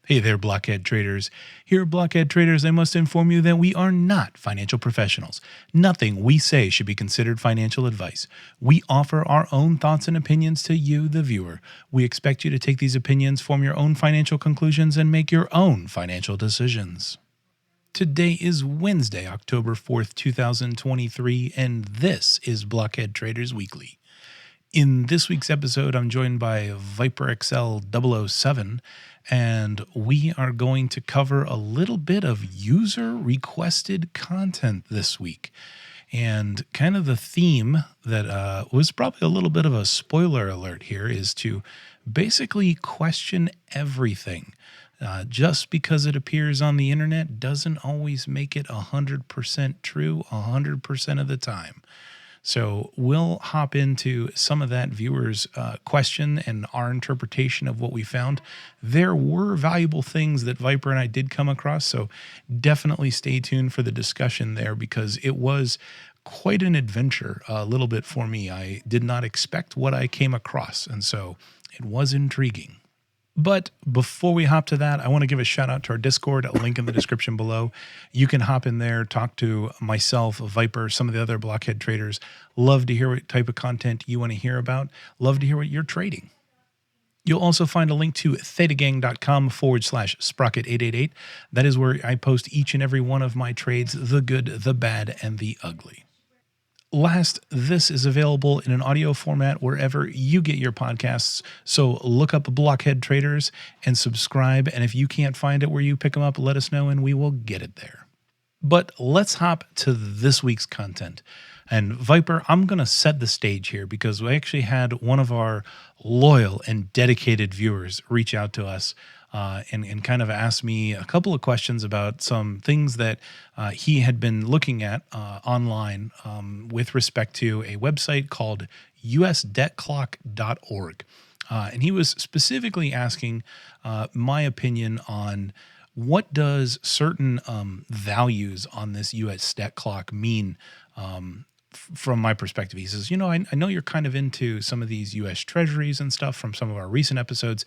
Hey there, Blockhead traders. Here at Blockhead Traders, I must inform you that we are not financial professionals. Nothing we say should be considered financial advice. We offer our own thoughts and opinions to you, the viewer. We expect you to take these opinions, form your own financial conclusions, and make your own financial decisions. Today is Wednesday, October 4th, 2023, and this is Blockhead Traders Weekly. In this week's episode, I'm joined by Viper XL 007, and we are going to cover a little bit of user-requested content this week. And kind of the theme that was probably a little bit of a spoiler alert here is to basically question everything. Just because it appears on the internet doesn't always make it 100% true 100% of the time. So we'll hop into some of that viewer's question and our interpretation of what we found. There were valuable things that Viper and I did come across, so definitely stay tuned for the discussion there because it was quite an adventure a little bit for me. I did not expect what I came across, and so it was intriguing. But before we hop to that, I want to give a shout out to our Discord, a link in the description below. You can hop in there, talk to myself, Viper, some of the other Blockhead traders. Love to hear what type of content you want to hear about. Love to hear what you're trading. You'll also find a link to thetagang.com/sprocket888. That is where I post each and every one of my trades, the good, the bad, and the ugly. Last, this is available in an audio format wherever you get your podcasts. So look up Blockhead Traders and subscribe. And if you can't find it where you pick them up, let us know and we will get it there. But let's hop to this week's content. And Viper, I'm going to set the stage here because we actually had one of our loyal and dedicated viewers reach out to us and kind of asked me a couple of questions about some things that he had been looking at online with respect to a website called usdebtclock.org. And he was specifically asking my opinion on what does certain values on this US debt clock mean from my perspective. He says, I know you're kind of into some of these U.S. treasuries and stuff from some of our recent episodes.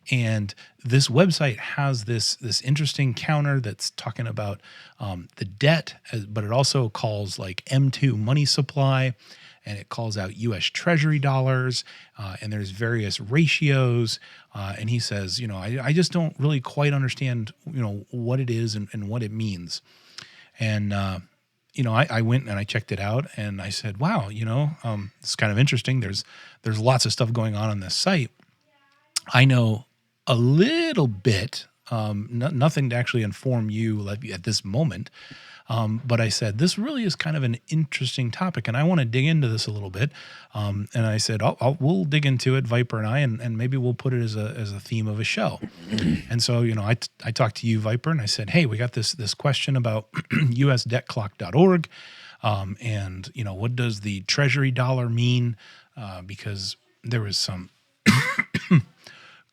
And this website has this interesting counter that's talking about the debt, but it also calls like M2 money supply, and it calls out U.S. treasury dollars, and there's various ratios. And he says, I just don't really quite understand, what it is and what it means. And, I went and I checked it out and I said, wow, it's kind of interesting. There's lots of stuff going on this site. I know a little bit, nothing to actually inform you at this moment. But I said, this really is kind of an interesting topic and I want to dig into this a little bit. And I said, we'll dig into it, Viper and I, and maybe we'll put it as a theme of a show. And so, I talked to you, Viper, and I said, hey, we got this question about usdebtclock.org. And, what does the treasury dollar mean? Because there was some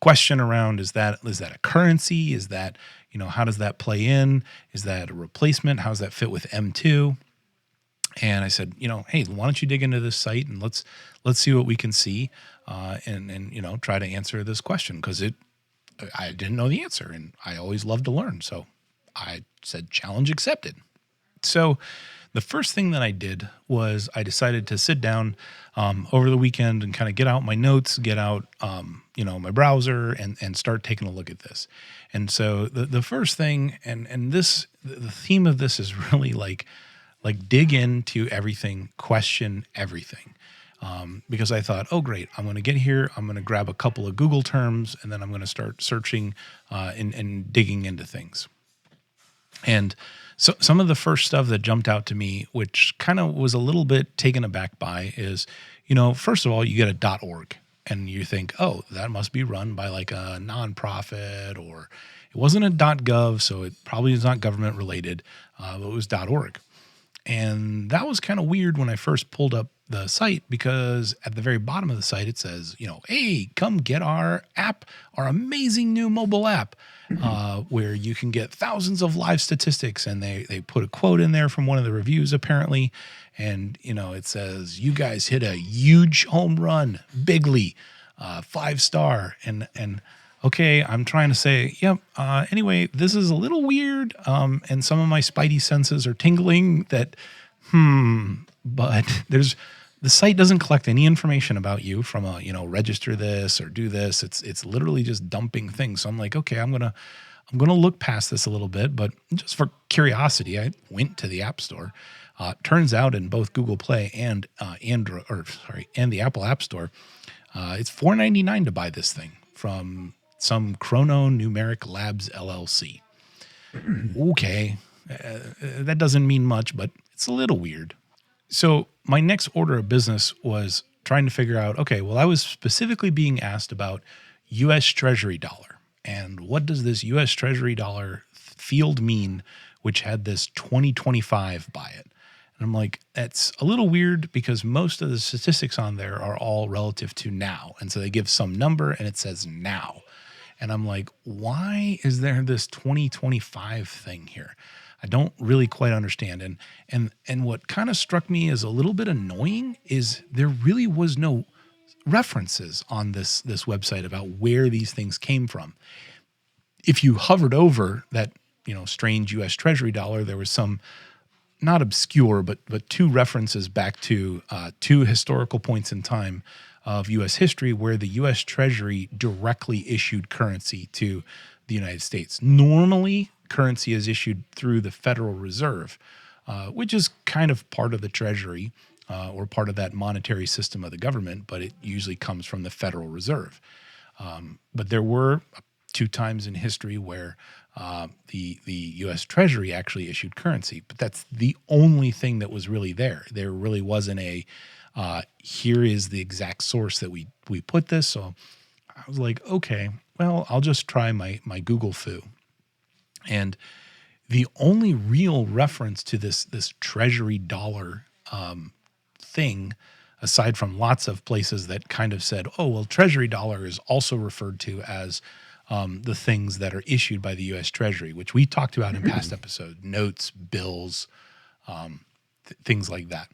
question around, is that a currency? Is that, how does that play in? Is that a replacement? How does that fit with M2? And I said, hey, why don't you dig into this site and let's see what we can see and try to answer this question because I didn't know the answer and I always love to learn. So I said, challenge accepted. So the first thing that I did was I decided to sit down over the weekend and kind of get out my notes, get out, my browser and start taking a look at this. And so the first thing, and this, the theme of this is really like dig into everything, question everything. Because I thought, oh, great, I'm going to get here. I'm going to grab a couple of Google terms and then I'm going to start searching and digging into things. And so some of the first stuff that jumped out to me, which kind of was a little bit taken aback by is, first of all, you get a .org and you think, oh, that must be run by like a nonprofit or it wasn't a .gov. So it probably is not government related, but it was .org. And that was kind of weird when I first pulled up the site because at the very bottom of the site, it says, hey, come get our app, our amazing new mobile app, where you can get thousands of live statistics. And they put a quote in there from one of the reviews, apparently. And, it says, you guys hit a huge home run, bigly, 5-star. And okay, I'm trying to say, yep. Anyway, this is a little weird, and some of my spidey senses are tingling. But the site doesn't collect any information about you from register this or do this. It's literally just dumping things. So I'm like, okay, I'm gonna look past this a little bit, but just for curiosity, I went to the App Store. Turns out in both Google Play and and the Apple App Store, it's $4.99 to buy this thing from some Chrono Numeric Labs LLC. Okay, that doesn't mean much, but it's a little weird. So my next order of business was trying to figure out, okay, well, I was specifically being asked about U.S. Treasury dollar. And what does this U.S. Treasury dollar field mean, which had this 2025 by it? And I'm like, that's a little weird because most of the statistics on there are all relative to now. And so they give some number and it says now. And I'm like, why is there this 2025 thing here? I don't really quite understand. And what kind of struck me as a little bit annoying is there really was no references on this website about where these things came from. If you hovered over that, strange US Treasury dollar, there was some not obscure, but two references back to two historical points in time of U.S. history where the U.S. Treasury directly issued currency to the United States. Normally, currency is issued through the Federal Reserve, which is kind of part of the Treasury or part of that monetary system of the government, but it usually comes from the Federal Reserve. But there were two times in history where the U.S. Treasury actually issued currency, but that's the only thing that was really there. There really wasn't here is the exact source that we put this. So I was like, okay, well, I'll just try my Google foo. And the only real reference to this Treasury dollar thing, aside from lots of places that kind of said, oh, well, Treasury dollar is also referred to as the things that are issued by the U.S. Treasury, which we talked about in past episodes, notes, bills, things like that.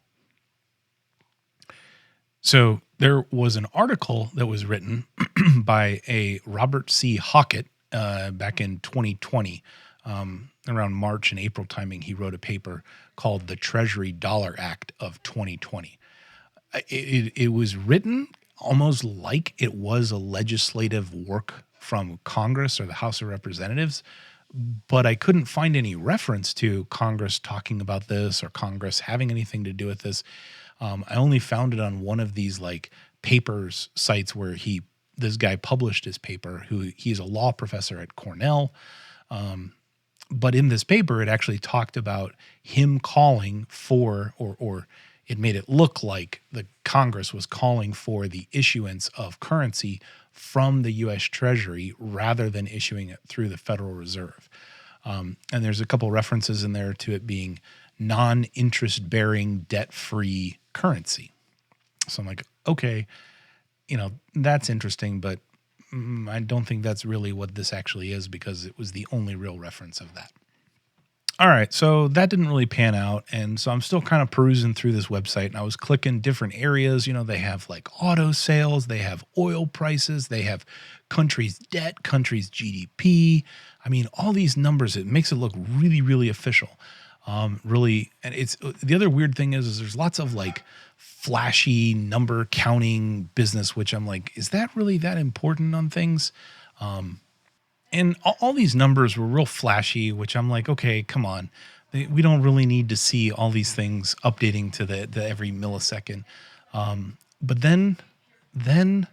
So there was an article that was written by a Robert C. Hockett back in 2020. Around March and April timing, he wrote a paper called The Treasury Dollar Act of 2020. It was written almost like it was a legislative work from Congress or the House of Representatives, but I couldn't find any reference to Congress talking about this or Congress having anything to do with this. I only found it on one of these like papers sites where this guy published his paper. He's a law professor at Cornell. But in this paper, it actually talked about him calling for, or it made it look like the Congress was calling for the issuance of currency from the U.S. Treasury rather than issuing it through the Federal Reserve. And there's a couple references in there to it being non-interest bearing, debt-free currency. So I'm like, okay, that's interesting, but I don't think that's really what this actually is because it was the only real reference of that. All right, so that didn't really pan out, and so I'm still kind of perusing through this website, and I was clicking different areas. They have like auto sales, they have oil prices, they have countries' debt, countries' GDP. I mean, all these numbers, it makes it look really, really official. Really, and it's the other weird thing is there's lots of like flashy number counting business, which I'm like, is that really that important on things? And all these numbers were real flashy, which I'm like, okay, come on. We don't really need to see all these things updating to the every millisecond. But then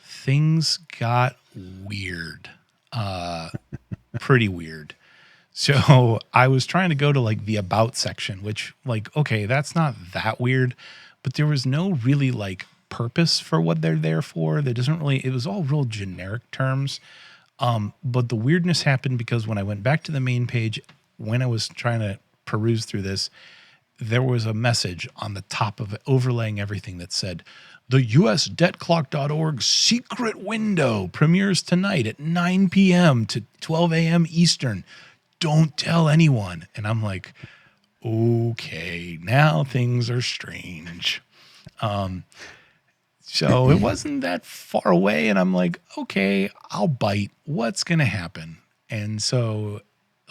things got weird, pretty weird. So I was trying to go to like the about section, which like, okay, that's not that weird, but there was no really like purpose for what they're there for. It was all real generic terms. But the weirdness happened because when I went back to the main page, when I was trying to peruse through this, there was a message on the top of it overlaying everything that said, the USDebtClock.org secret window premieres tonight at 9 p.m. to 12 a.m. Eastern. Don't tell anyone. And I'm like, okay, now things are strange. So it wasn't that far away. And I'm like, okay, I'll bite. What's going to happen? And so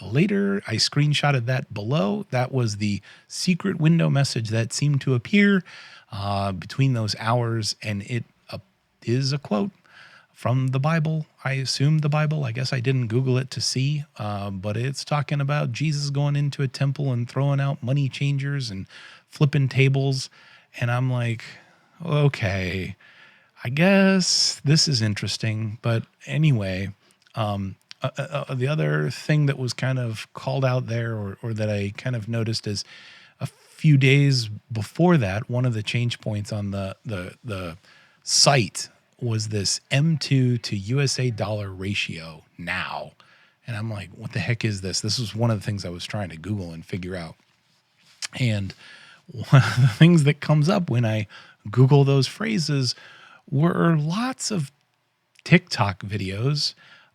later I screenshotted that below. That was the secret window message that seemed to appear between those hours. And it is a quote from the Bible. I assume the Bible. I guess I didn't Google it to see, but it's talking about Jesus going into a temple and throwing out money changers and flipping tables. And I'm like, okay, I guess this is interesting. But anyway, the other thing that was kind of called out there, or that I kind of noticed, is a few days before that, one of the change points on the site was this M2 to USA dollar ratio now. And I'm like, what the heck is this? This was one of the things I was trying to Google and figure out. And one of the things that comes up when I Google those phrases were lots of TikTok videos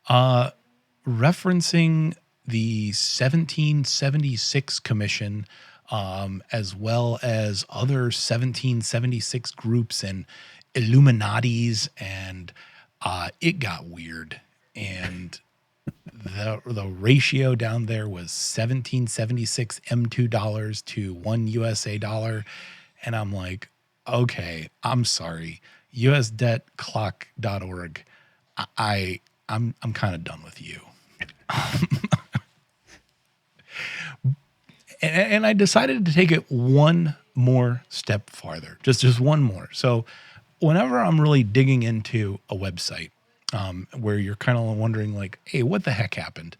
referencing the 1776 Commission, as well as other 1776 groups and Illuminatis, and it got weird. And the ratio down there was 1776 M2 dollars to $1 USA dollar. And I'm like, okay, I'm sorry. USDebtClock.org. I'm kind of done with you. and I decided to take it one more step farther, just one more. So whenever I'm really digging into a website, where you're kind of wondering like, hey, what the heck happened?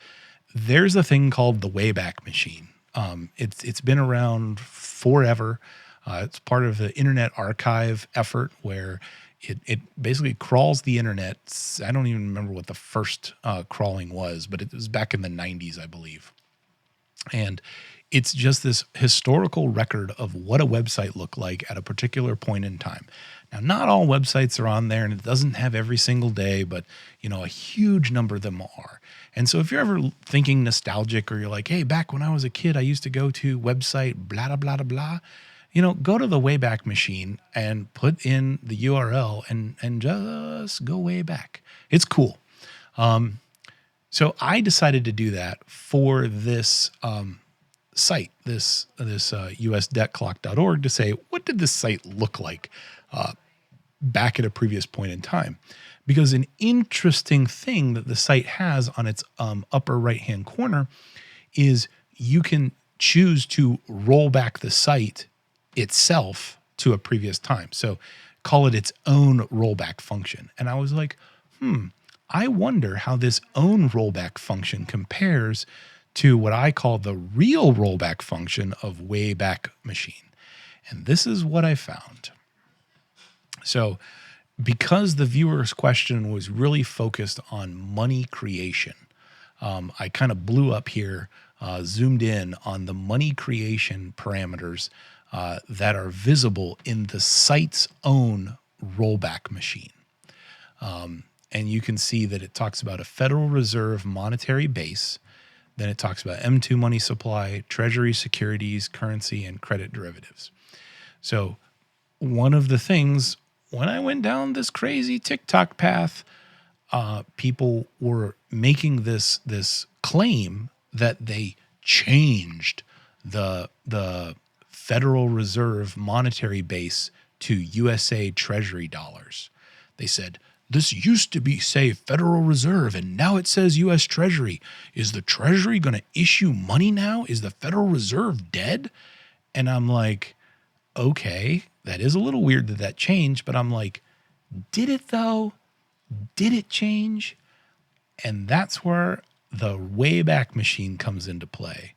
There's a thing called the Wayback Machine. It's been around forever. It's part of the Internet Archive effort, where it basically crawls the internet. I don't even remember what the first crawling was, but it was back in the 90s, I believe. And it's just this historical record of what a website looked like at a particular point in time. Now, not all websites are on there, and it doesn't have every single day, but a huge number of them are. And so if you're ever thinking nostalgic, or you're like, hey, back when I was a kid, I used to go to website blah, blah, blah, blah, go to the Wayback Machine and put in the URL and just go way back. It's cool. So I decided to do that for this site, this usdebtclock.org, to say, what did this site look like back at a previous point in time? Because an interesting thing that the site has on its upper right-hand corner is you can choose to roll back the site itself to a previous time. So call it its own rollback function. And I was like, I wonder how this own rollback function compares to what I call the real rollback function of Wayback Machine. And this is what I found. So because the viewer's question was really focused on money creation, I kind of blew up here, zoomed in on the money creation parameters that are visible in the site's own rollback machine. And you can see that it talks about a Federal Reserve monetary base. Then it talks about M2 money supply, Treasury securities, currency, and credit derivatives. So one of the things, when I went down this crazy TikTok path, people were making this claim that they changed the Federal Reserve monetary base to USA Treasury dollars. They said, this used to be, say, Federal Reserve, and now it says U.S. Treasury. Is the Treasury going to issue money now? Is the Federal Reserve dead? And I'm like, okay, that is a little weird that changed, but I'm like, did it though? Did it change? And that's where the Wayback Machine comes into play.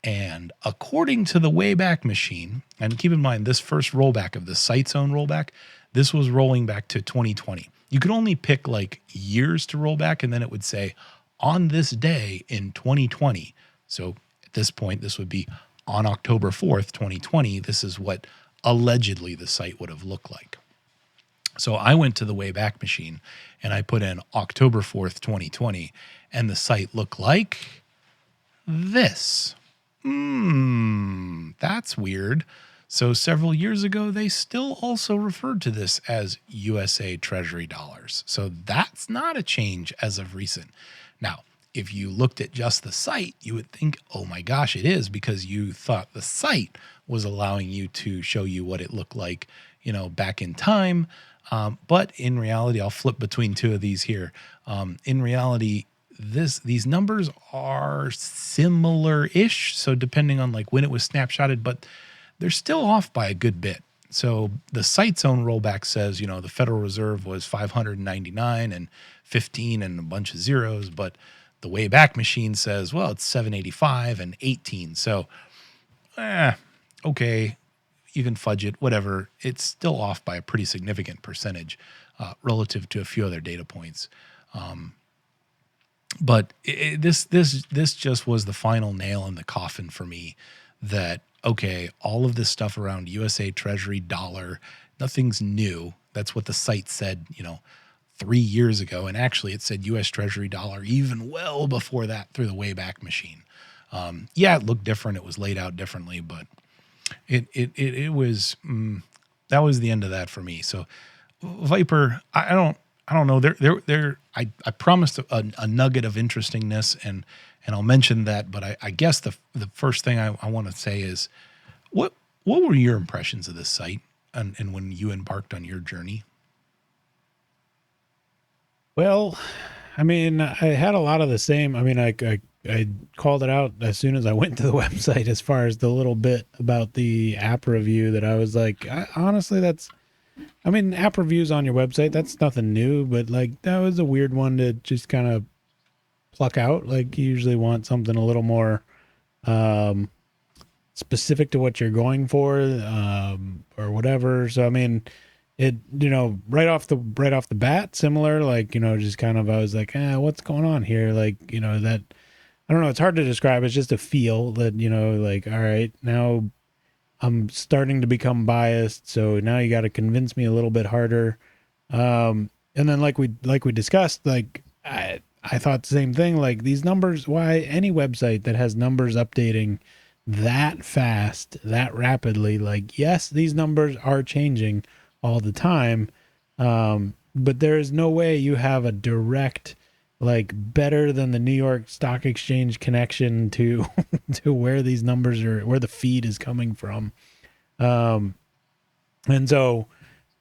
And according to the Wayback Machine, and keep in mind, this first rollback of the site's own rollback, this was rolling back to 2020. You could only pick like years to roll back, and then it would say on this day in 2020. So at this point, this would be on October 4th, 2020. This is what allegedly the site would have looked like. So I went to the Wayback Machine and I put in October 4th, 2020, and the site looked like this. That's weird. So several years ago, they still also referred to this as USA Treasury dollars. So that's not a change as of recent. Now, if you looked at just the site, you would think, oh my gosh, it is, because you thought the site was allowing you to show you what it looked like, back in time. But in reality, I'll flip between two of these here. In reality, these numbers are similar-ish. So depending on like when it was snapshotted, but they're still off by a good bit. So the site's own rollback says, the Federal Reserve was 599 and 15 and a bunch of zeros, but the Wayback Machine says, well, it's 785 and 18. So, okay, you can fudge it, whatever. It's still off by a pretty significant percentage relative to a few other data points. But this just was the final nail in the coffin for me that, okay, all of this stuff around USA Treasury dollar, nothing's new. That's what the site said, 3 years ago. And actually it said US Treasury dollar even well before that through the Wayback Machine. It looked different. It was laid out differently, but it was, that was the end of that for me. So Viper, I don't know. I promised a nugget of interestingness, and I'll mention that. But I guess the first thing I want to say is, what were your impressions of this site, and when you embarked on your journey? Well, I mean, I had a lot of the same. I mean, I called it out as soon as I went to the website, as far as the little bit about the app review that I was like, honestly, app reviews on your website, that's nothing new, but like that was a weird one to just kind of pluck out. Like you usually want something a little more specific to what you're going for, or whatever. So I mean, it, right off the bat, similar, like, just kind of, I was like, what's going on here? Like, that, I don't know, it's hard to describe. It's just a feel that, like, all right, now I'm starting to become biased, so now you got to convince me a little bit harder. And then like we discussed, like I thought the same thing, like these numbers, why any website that has numbers updating that fast, that rapidly, like, yes, these numbers are changing all the time. But there is no way you have a direct, like, better than the New York Stock Exchange connection to to where these numbers are, where the feed is coming from. And so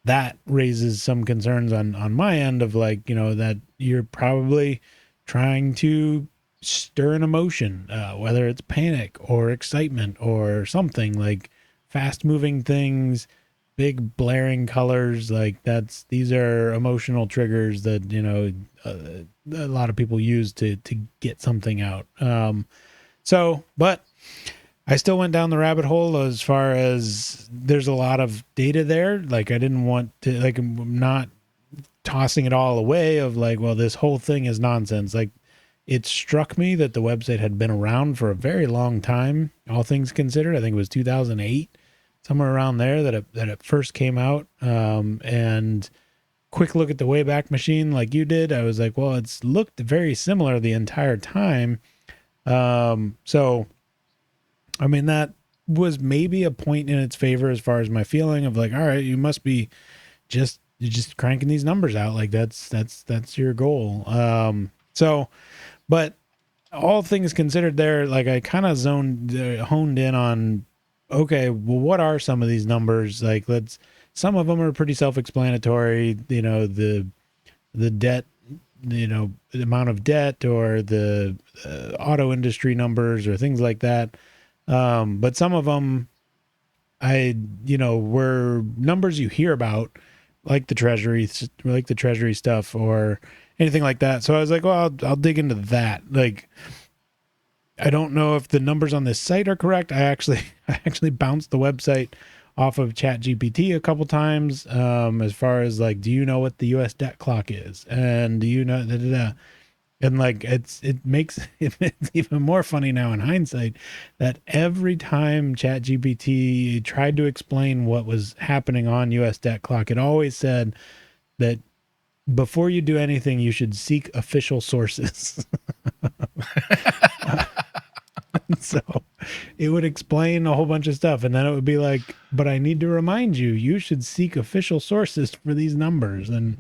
that raises some concerns on my end of, like, that you're probably trying to stir an emotion, whether it's panic or excitement or something, like fast moving things, big blaring colors, like these are emotional triggers that, a lot of people use to get something out. But I still went down the rabbit hole as far as there's a lot of data there. Like I didn't want to, like, I'm not tossing it all away of like, well, this whole thing is nonsense. Like, it struck me that the website had been around for a very long time, all things considered. I think it was 2008, somewhere around there, that it first came out. And quick look at the Wayback Machine, like you did, I was like, well, it's looked very similar the entire time. So, I mean, that was maybe a point in its favor as far as my feeling of like, all right, you must be you're just cranking these numbers out. Like that's your goal. But all things considered there, like I kind of honed in on, okay, well, what are some of these numbers? Like some of them are pretty self-explanatory, the debt, the amount of debt, or the auto industry numbers or things like that. But some of them were numbers you hear about, like the Treasury stuff or anything like that. So I was like, well, I'll dig into that. Like, I don't know if the numbers on this site are correct. I actually bounced the website off of ChatGPT a couple times, as far as like, do you know what the US debt clock is? And do you know and like it makes it's even more funny now in hindsight that every time ChatGPT tried to explain what was happening on US debt clock, it always said that before you do anything, you should seek official sources. So it would explain a whole bunch of stuff. And then it would be like, but I need to remind you, you should seek official sources for these numbers. And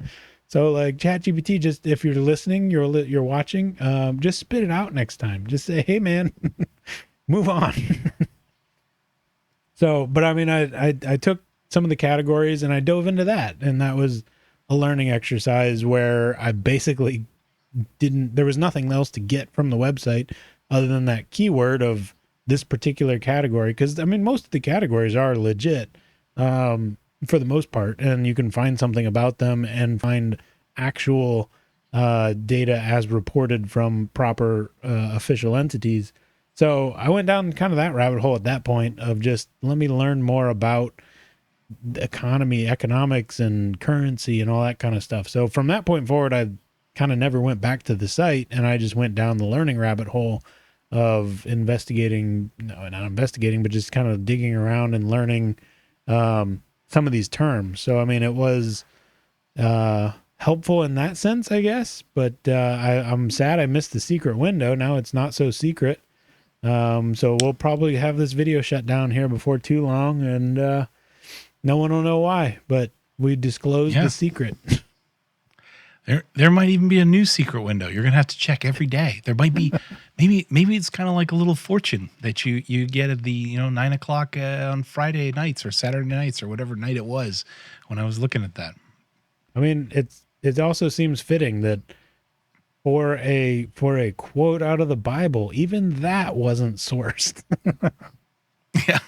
so like ChatGPT, just if you're listening, you're watching, just spit it out next time. Just say, hey man, move on. So, but I mean, I took some of the categories and I dove into that, and that was a learning exercise where I basically there was nothing else to get from the website other than that keyword of this particular category. Cause I mean, most of the categories are legit, for the most part, and you can find something about them and find actual, data as reported from proper, official entities. So I went down kind of that rabbit hole at that point of just let me learn more about the economy, economics, and currency and all that kind of stuff. So from that point forward, I kind of never went back to the site, and I just went down the learning rabbit hole of investigating, no, not investigating, but just kind of digging around and learning some of these terms. So, I mean, it was helpful in that sense, I guess, but I'm sad I missed the secret window. Now it's not so secret. So we'll probably have this video shut down here before too long, and no one will know why, but we disclosed the secret. There might even be a new secret window. You're gonna have to check every day. There might be, maybe it's kind of like a little fortune that you get at the 9:00 on Friday nights or Saturday nights or whatever night it was when I was looking at that. I mean, it also seems fitting that for a quote out of the Bible, even that wasn't sourced. Yeah.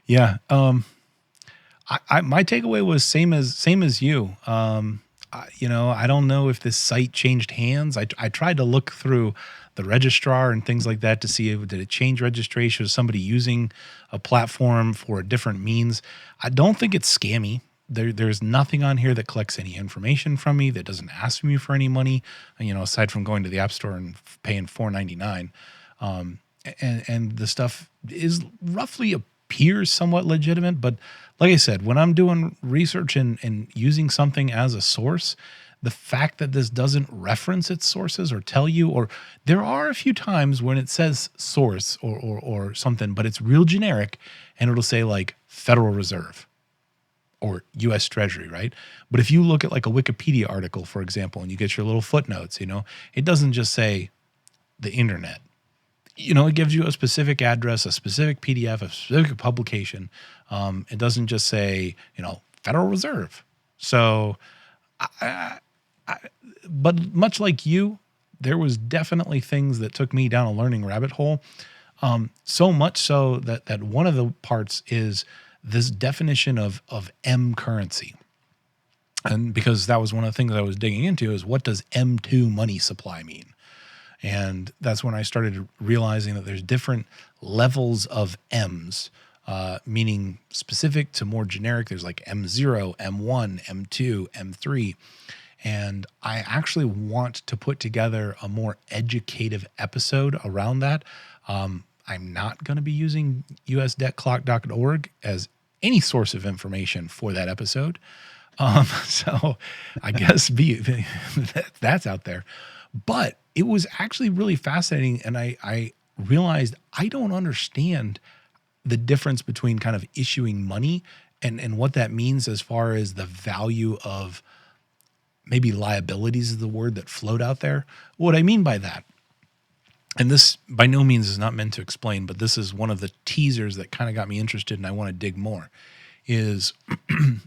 Yeah. My takeaway was same as you. I don't know if this site changed hands. I tried to look through the registrar and things like that to see if did it change registration, was somebody using a platform for a different means. I don't think it's scammy. There's nothing on here that collects any information from me, that doesn't ask me for any money, aside from going to the App Store and paying $4.99. And the stuff is roughly appears somewhat legitimate, but like I said, when I'm doing research and using something as a source, the fact that this doesn't reference its sources or tell you, or there are a few times when it says source or something, but it's real generic and it'll say like Federal Reserve or U.S. Treasury, right? But if you look at like a Wikipedia article, for example, and you get your little footnotes, it doesn't just say the internet. It gives you a specific address, a specific PDF, a specific publication. It doesn't just say, Federal Reserve. So, but much like you, there was definitely things that took me down a learning rabbit hole. So much so that one of the parts is this definition of M currency. And because that was one of the things I was digging into is what does M2 money supply mean? And that's when I started realizing that there's different levels of M's, meaning specific to more generic. There's like M0, M1, M2, M3. And I actually want to put together a more educative episode around that. I'm not going to be using usdebtclock.org as any source of information for that episode. So I guess that's out there. But it was actually really fascinating, and I realized I don't understand the difference between kind of issuing money and what that means as far as the value of maybe liabilities is the word that float out there. What I mean by that, and this by no means is not meant to explain, but this is one of the teasers that kind of got me interested and I want to dig more, is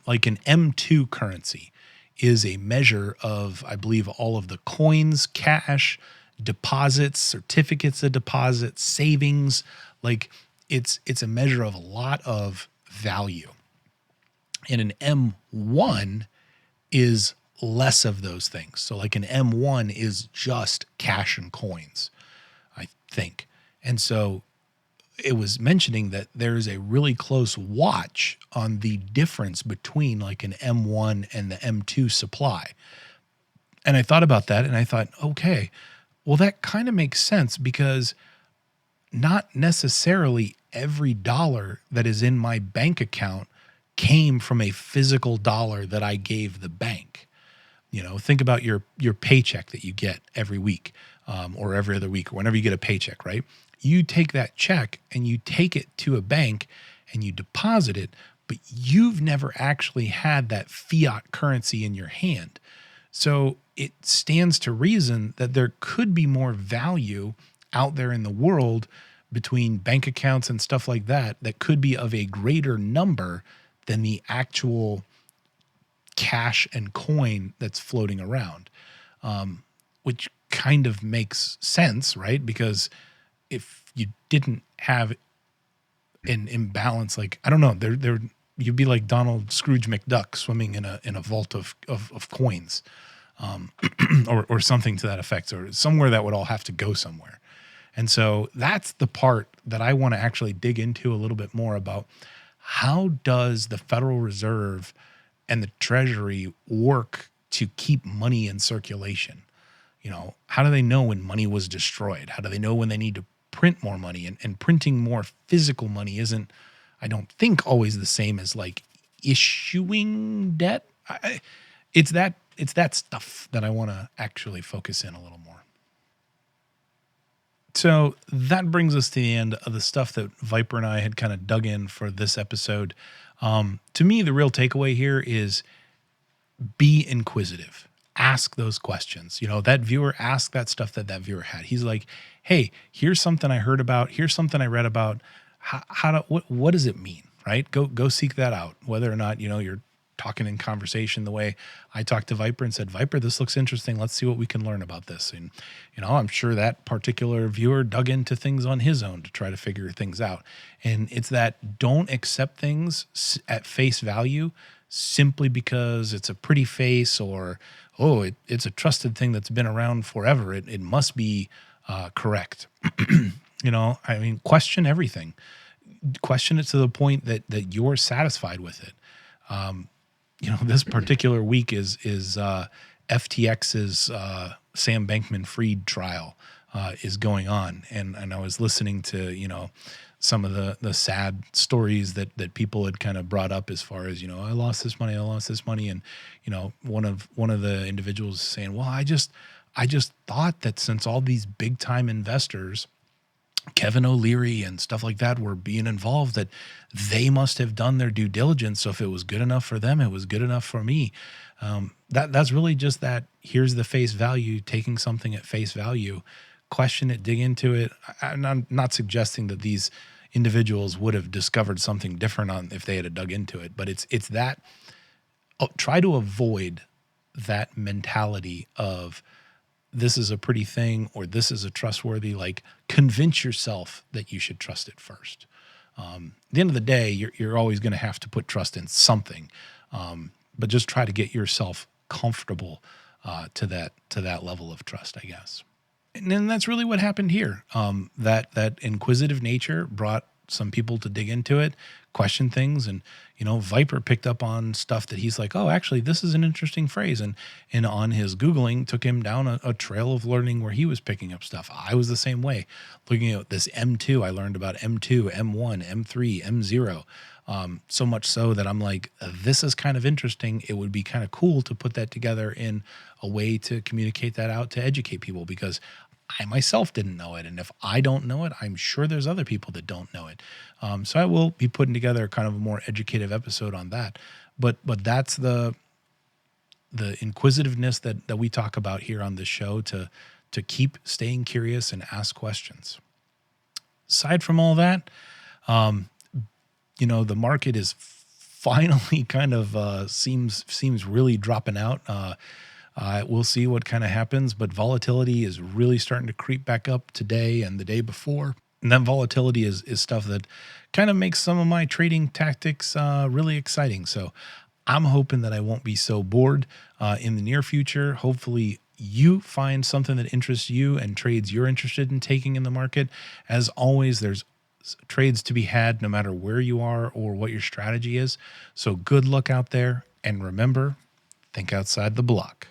like an M2 currency is a measure of, I believe, all of the coins, cash, deposits, certificates of deposit, savings. Like it's a measure of a lot of value. And an M1 is less of those things. So like an M1 is just cash and coins, I think. And so it was mentioning that there's a really close watch on the difference between like an M1 and the M2 supply. And I thought about that and I thought, okay, well, that kind of makes sense because not necessarily every dollar that is in my bank account came from a physical dollar that I gave the bank. Think about your paycheck that you get every week. or every other week, or whenever you get a paycheck, right? You take that check and you take it to a bank and you deposit it, but you've never actually had that fiat currency in your hand. So it stands to reason that there could be more value out there in the world between bank accounts and stuff like that that could be of a greater number than the actual cash and coin that's floating around, which kind of makes sense, right? Because if you didn't have an imbalance, like, I don't know, there you'd be like Donald Scrooge McDuck swimming in a vault of coins, or something to that effect, or somewhere that would all have to go somewhere. And so that's the part that I want to actually dig into a little bit more about. How does the Federal Reserve and the Treasury work to keep money in circulation? How do they know when money was destroyed? How do they know when they need to print more money? And printing more physical money isn't, I don't think, always the same as like issuing debt. It's that stuff that I want to actually focus in a little more. So that brings us to the end of the stuff that Viper and I had kind of dug in for this episode. To me, the real takeaway here is be inquisitive. Ask those questions. That viewer asked that stuff that viewer had. He's like, hey, here's something I heard about. Here's something I read about. What does it mean, right? Go seek that out. Whether or not, you're talking in conversation the way I talked to Viper and said, Viper, this looks interesting. Let's see what we can learn about this. And, I'm sure that particular viewer dug into things on his own to try to figure things out. And it's that don't accept things at face value simply because it's a pretty face, or, it's a trusted thing that's been around forever. It must be correct. Question everything. Question it to the point that you're satisfied with it. This particular week is FTX's Sam Bankman-Fried trial is going on, and I was listening to some of the sad stories that people had kind of brought up as far as I lost this money, and one of the individuals saying, well, I just thought that since all these big time investors, Kevin O'Leary and stuff like that, were being involved, that they must have done their due diligence. So if it was good enough for them, it was good enough for me. That's really just that. Here's the face value, taking something at face value, question it, dig into it. I'm not suggesting that these individuals would have discovered something different if they had dug into it, but it's that. Try to avoid that mentality of, this is a pretty thing, or this is a trustworthy, like, convince yourself that you should trust it first. At the end of the day, you're always going to have to put trust in something. But just try to get yourself comfortable to that level of trust, I guess. And then that's really what happened here. That inquisitive nature brought some people to dig into it, question things, and Viper picked up on stuff that he's like, oh, actually, this is an interesting phrase, and on his Googling took him down a trail of learning where he was picking up stuff. I was the same way. Looking at this M2, I learned about M2, M1, M3, M0, so much so that I'm like, this is kind of interesting. It would be kind of cool to put that together in a way to communicate that out, to educate people, because I myself didn't know it. And if I don't know it, I'm sure there's other people that don't know it. So I will be putting together kind of a more educative episode on that. But that's the inquisitiveness that we talk about here on this show, to keep staying curious and ask questions. Aside from all that, the market is finally kind of seems really dropping out. We'll see what kind of happens, but volatility is really starting to creep back up today and the day before. And that volatility is stuff that kind of makes some of my trading tactics really exciting. So I'm hoping that I won't be so bored in the near future. Hopefully you find something that interests you and trades you're interested in taking in the market. As always, there's trades to be had no matter where you are or what your strategy is. So good luck out there. And remember, think outside the block.